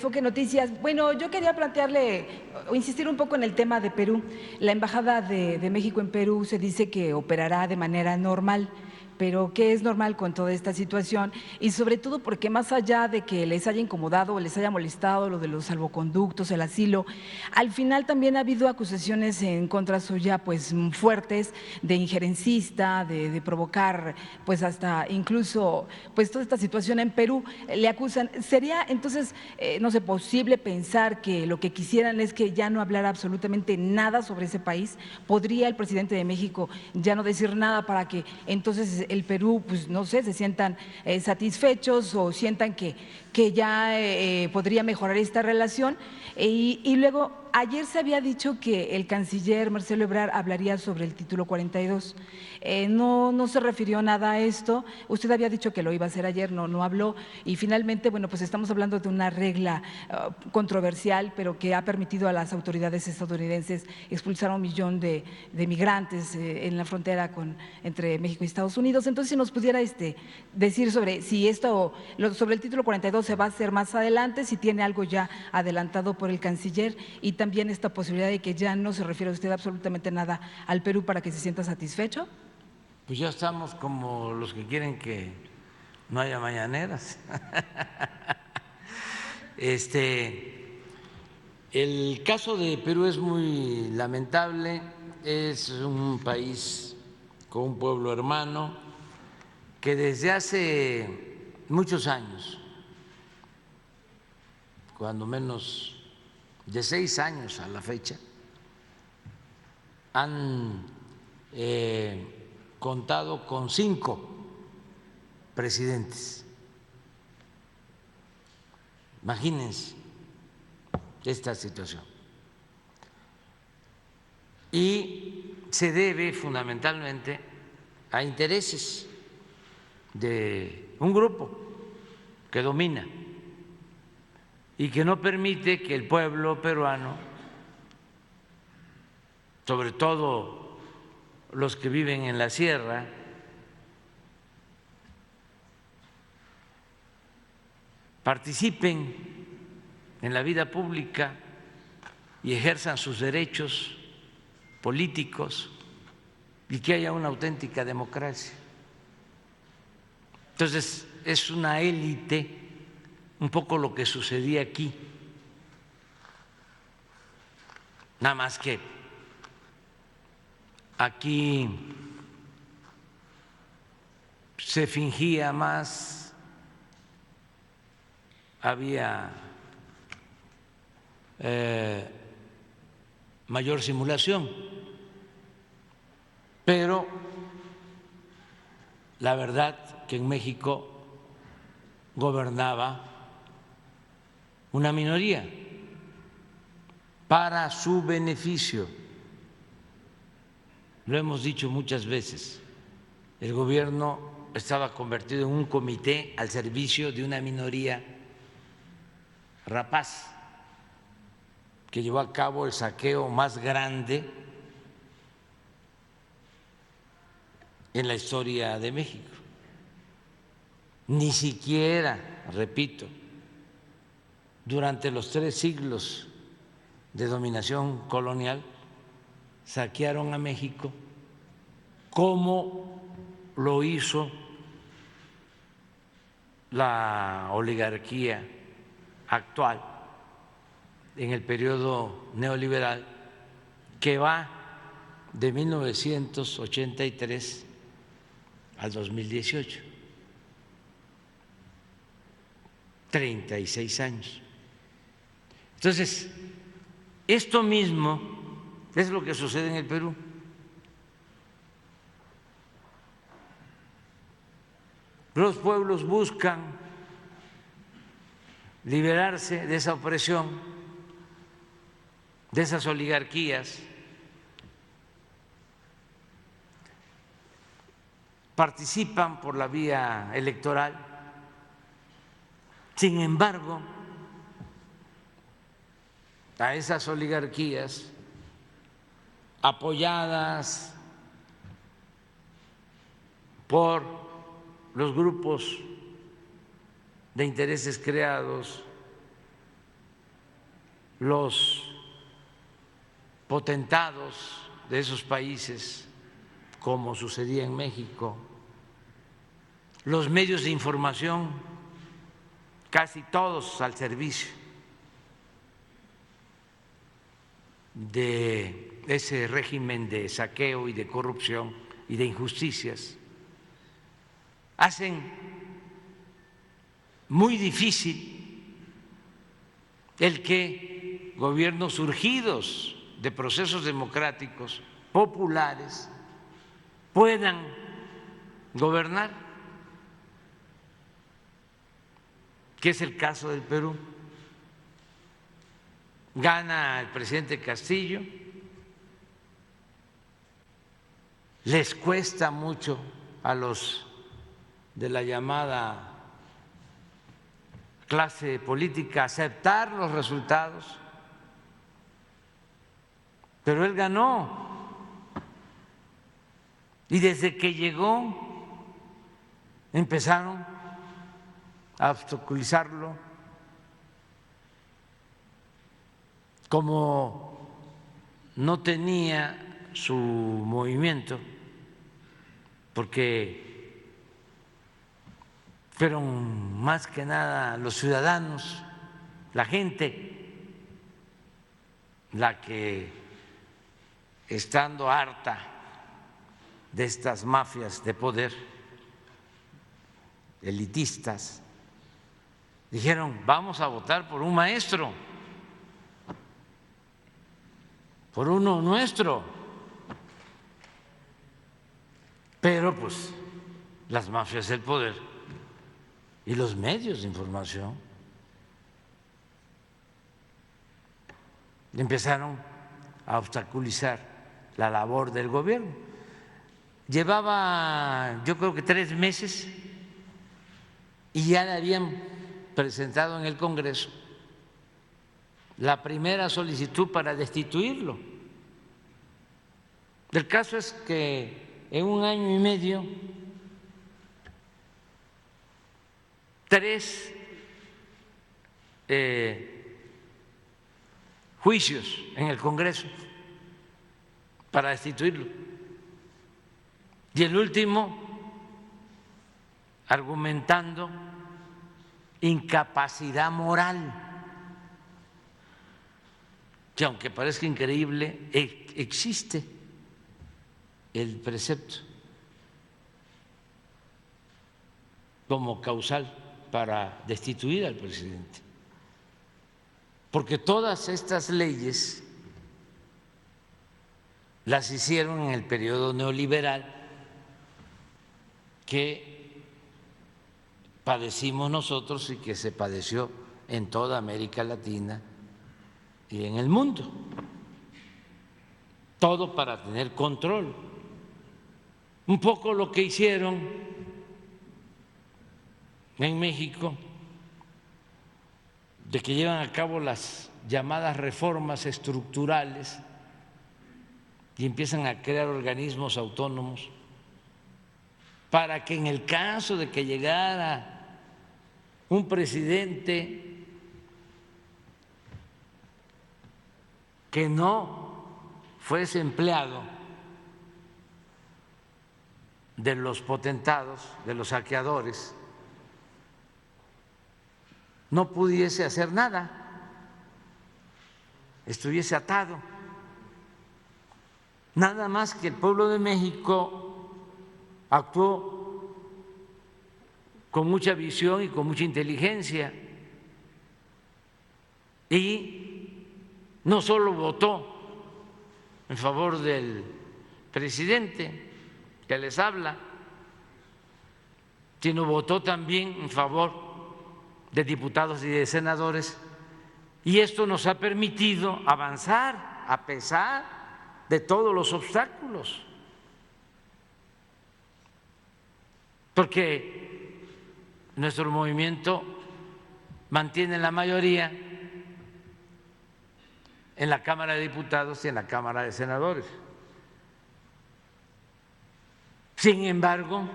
Enfoque Noticias. Bueno, yo quería plantearle o insistir un poco en el tema de Perú. La Embajada de México en Perú se dice que operará de manera normal, pero ¿qué es normal con toda esta situación? Y sobre todo porque más allá de que les haya incomodado o les haya molestado lo de los salvoconductos, el asilo, al final también ha habido acusaciones en contra suya pues fuertes de injerencista, de provocar pues hasta incluso pues toda esta situación en Perú. Le acusan. ¿Sería entonces, no sé, posible pensar que lo que quisieran es que ya no hablara absolutamente nada sobre ese país? ¿Podría el presidente de México ya no decir nada para que entonces el Perú, pues no sé, se sientan satisfechos o sientan que ya podría mejorar esta relación? Y luego, ayer se había dicho que el canciller Marcelo Ebrard hablaría sobre el título 42. No se refirió nada a esto. Usted había dicho que lo iba a hacer ayer, no habló. Y finalmente, bueno, pues estamos hablando de una regla controversial, pero que ha permitido a las autoridades estadounidenses expulsar a 1 millón de migrantes en la frontera entre México y Estados Unidos. Entonces, si nos pudiera decir sobre si esto, sobre el título 42 se va a hacer más adelante, si tiene algo ya adelantado por el canciller, y también esta posibilidad de que ya no se refiere usted absolutamente nada al Perú para que se sienta satisfecho. Pues ya estamos como los que quieren que no haya mañaneras. El caso de Perú es muy lamentable, es un país con un pueblo hermano que desde hace muchos años, cuando menos de 6 años a la fecha, han contado con 5 presidentes. Imagínense esta situación. Y se debe fundamentalmente a intereses de un grupo que domina y que no permite que el pueblo peruano, sobre todo los que viven en la sierra, participen en la vida pública y ejerzan sus derechos políticos y que haya una auténtica democracia. Entonces, es una élite, un poco lo que sucedía aquí, nada más que aquí se fingía más, había mayor simulación, pero la verdad que en México gobernaba una minoría para su beneficio. Lo hemos dicho muchas veces, el gobierno estaba convertido en un comité al servicio de una minoría rapaz que llevó a cabo el saqueo más grande en la historia de México. Ni siquiera, repito, durante los 3 siglos de dominación colonial saquearon a México como lo hizo la oligarquía actual en el periodo neoliberal que va de 1983 al 2018, 36 años. Entonces, esto mismo es lo que sucede en el Perú. Los pueblos buscan liberarse de esa opresión, de esas oligarquías, participan por la vía electoral. Sin embargo, a esas oligarquías apoyadas por los grupos de intereses creados los potentados de esos países, como sucedía en México, los medios de información, casi todos al servicio de ese régimen de saqueo y de corrupción y de injusticias, hacen muy difícil el que gobiernos surgidos de procesos democráticos populares puedan gobernar, que es el caso del Perú. Gana el presidente Castillo, les cuesta mucho a los de la llamada clase política aceptar los resultados, pero él ganó. Y desde que llegó empezaron a obstaculizarlo, como no tenía su movimiento, porque fueron más que nada los ciudadanos, la gente, la que, estando harta de estas mafias de poder elitistas, dijeron: vamos a votar por un maestro, por uno nuestro. Pero pues las mafias del poder y los medios de información empezaron a obstaculizar la labor del gobierno. Llevaba, yo creo que 3 meses, y ya le habían presentado en el Congreso la primera solicitud para destituirlo. El caso es que en 1 año y medio, 3 juicios en el Congreso para destituirlo, y el último argumentando incapacidad moral, que aunque parezca increíble, existe el precepto como causal para destituir al presidente, porque todas estas leyes las hicieron en el periodo neoliberal que padecimos nosotros y que se padeció en toda América Latina y en el mundo, todo para tener control. Un poco lo que hicieron en México, de que llevan a cabo las llamadas reformas estructurales y empiezan a crear organismos autónomos para que en el caso de que llegara un presidente que no fuese empleado de los potentados, de los saqueadores, no pudiese hacer nada, estuviese atado. Nada más que el pueblo de México actuó con mucha visión y con mucha inteligencia, y no solo votó en favor del presidente que les habla, sino votó también en favor de diputados y de senadores, y esto nos ha permitido avanzar a pesar de todos los obstáculos, porque nuestro movimiento mantiene la mayoría en la Cámara de Diputados y en la Cámara de Senadores. Sin embargo,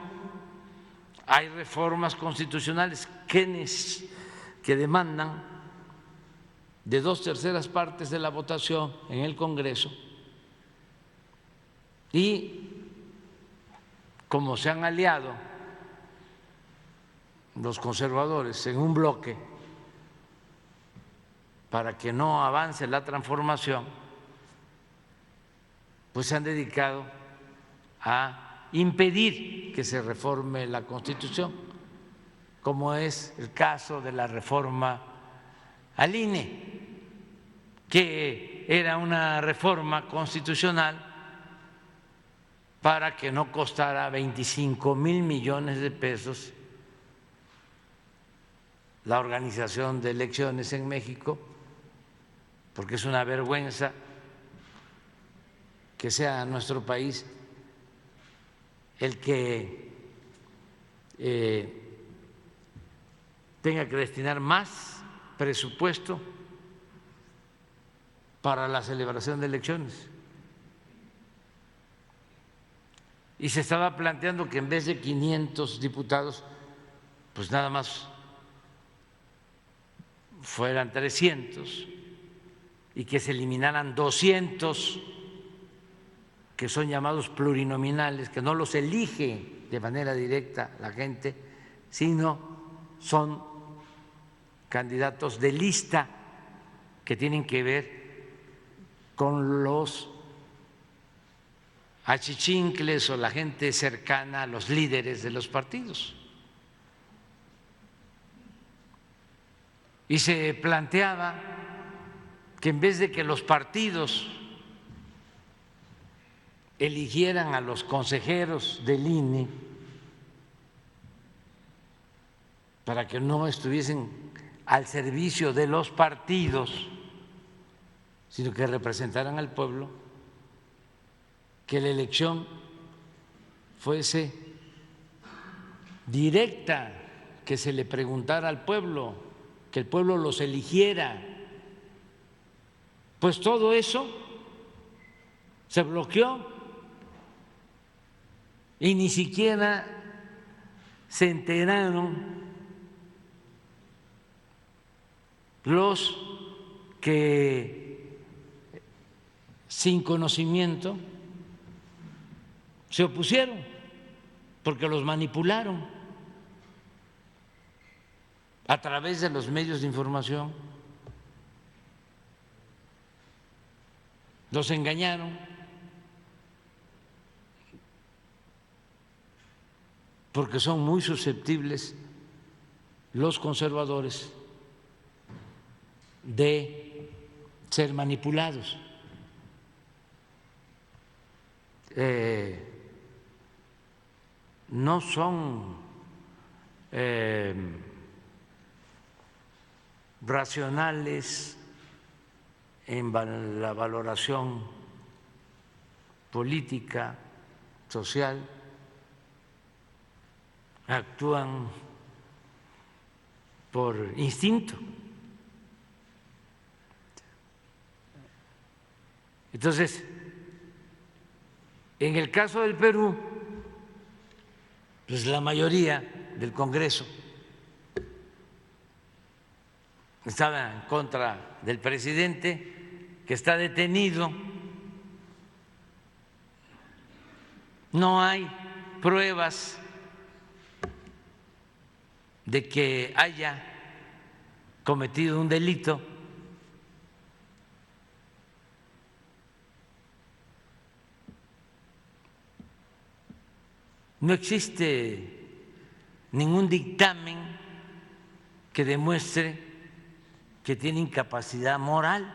hay reformas constitucionales que demandan de 2/3 de la votación en el Congreso y como se han aliado los conservadores en un bloque para que no avance la transformación, pues se han dedicado a impedir que se reforme la Constitución, como es el caso de la reforma al INE, que era una reforma constitucional para que no costara 25,000 millones de pesos la organización de elecciones en México, porque es una vergüenza que sea nuestro país el que tenga que destinar más presupuesto para la celebración de elecciones. Y se estaba planteando que en vez de 500 diputados, pues nada más fueran 300 y que se eliminaran 200 que son llamados plurinominales, que no los elige de manera directa la gente, sino son candidatos de lista que tienen que ver con los achichincles o la gente cercana a los líderes de los partidos. Y se planteaba que en vez de que los partidos eligieran a los consejeros del INE para que no estuviesen al servicio de los partidos, sino que representaran al pueblo, que la elección fuese directa, que se le preguntara al pueblo, que el pueblo los eligiera. Pues todo eso se bloqueó y ni siquiera se enteraron los que sin conocimiento se opusieron, porque los manipularon a través de los medios de información, los engañaron, porque son muy susceptibles los conservadores de ser manipulados. No son racionales en la valoración política, social, actúan por instinto. Entonces, en el caso del Perú, pues la mayoría del Congreso estaba en contra del presidente, que está detenido. No hay pruebas de que haya cometido un delito. No existe ningún dictamen que demuestre que tiene incapacidad moral.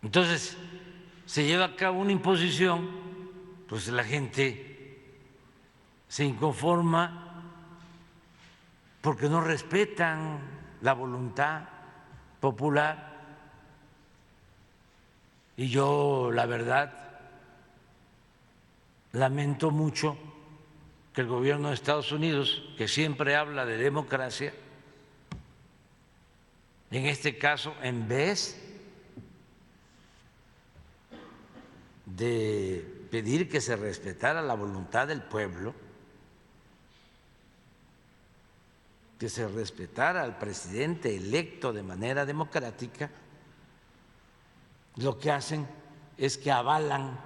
Entonces, se lleva a cabo una imposición, pues la gente se inconforma porque no respetan la voluntad popular. Y yo, la verdad, lamento mucho que el gobierno de Estados Unidos, que siempre habla de democracia, en este caso, en vez de pedir que se respetara la voluntad del pueblo, que se respetara al presidente electo de manera democrática, lo que hacen es que avalan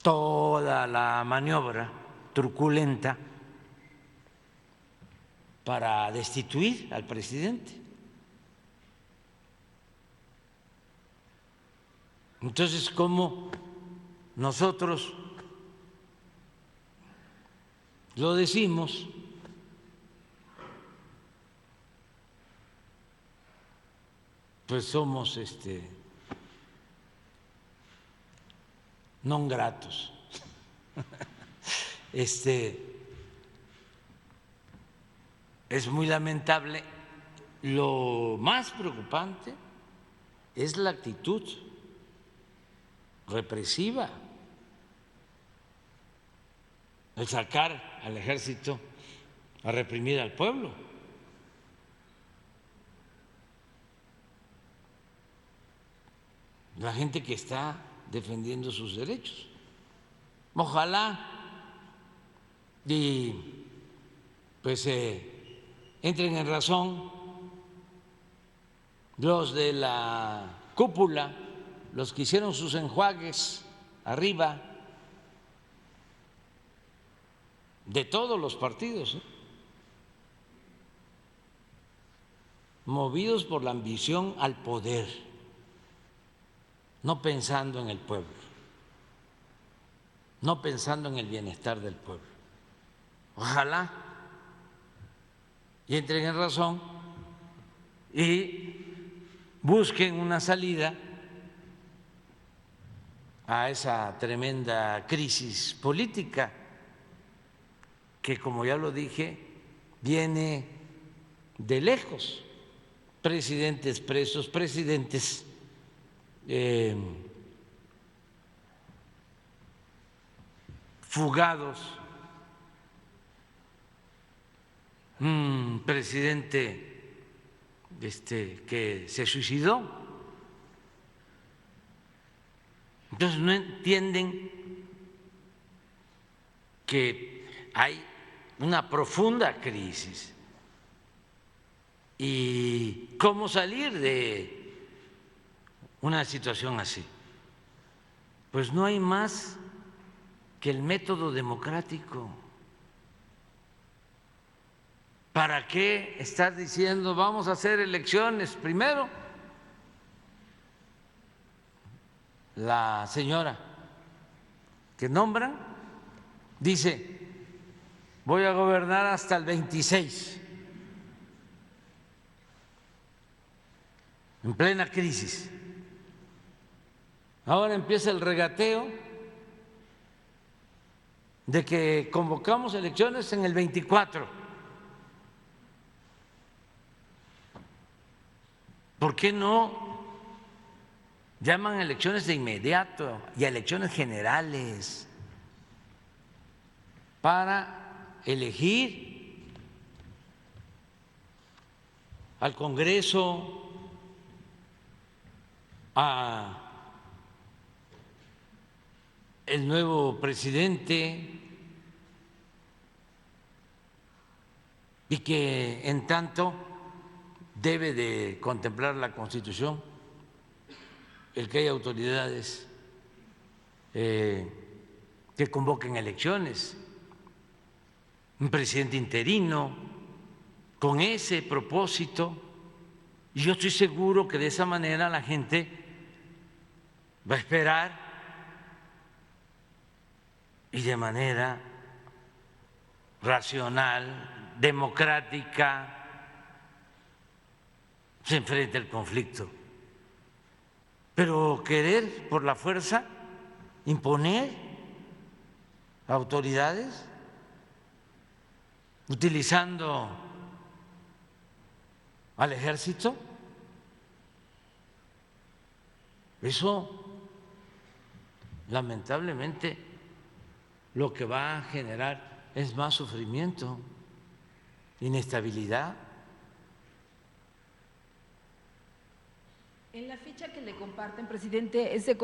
toda la maniobra truculenta para destituir al presidente. Entonces, ¿cómo nosotros lo decimos? Pues somos non gratos. Es muy lamentable. Lo más preocupante es la actitud represiva, el sacar al ejército a reprimir al pueblo. La gente que está defendiendo sus derechos. Ojalá y pues entren en razón los de la cúpula, los que hicieron sus enjuagues arriba, de todos los partidos, movidos por la ambición al poder, no pensando en el pueblo, no pensando en el bienestar del pueblo. Ojalá y entren en razón y busquen una salida a esa tremenda crisis política que, como ya lo dije, viene de lejos. Presidentes presos, presidentes fugados, un presidente que se suicidó. Entonces no entienden que hay una profunda crisis y cómo salir de una situación así. Pues no hay más que el método democrático. ¿Para qué estar diciendo vamos a hacer elecciones? Primero, la señora que nombran dice, voy a gobernar hasta el 26, en plena crisis. Ahora empieza el regateo de que convocamos elecciones en el 24. ¿Por qué no llaman a elecciones de inmediato y a elecciones generales para elegir al Congreso, a el nuevo presidente, y que en tanto debe de contemplar la Constitución el que haya autoridades que convoquen elecciones, un presidente interino con ese propósito, y yo estoy seguro que de esa manera la gente va a esperar y de manera racional, democrática, se enfrenta el conflicto. Pero querer por la fuerza imponer autoridades utilizando al ejército, eso lamentablemente lo que va a generar es más sufrimiento, inestabilidad. En la ficha que le comparten, presidente, ese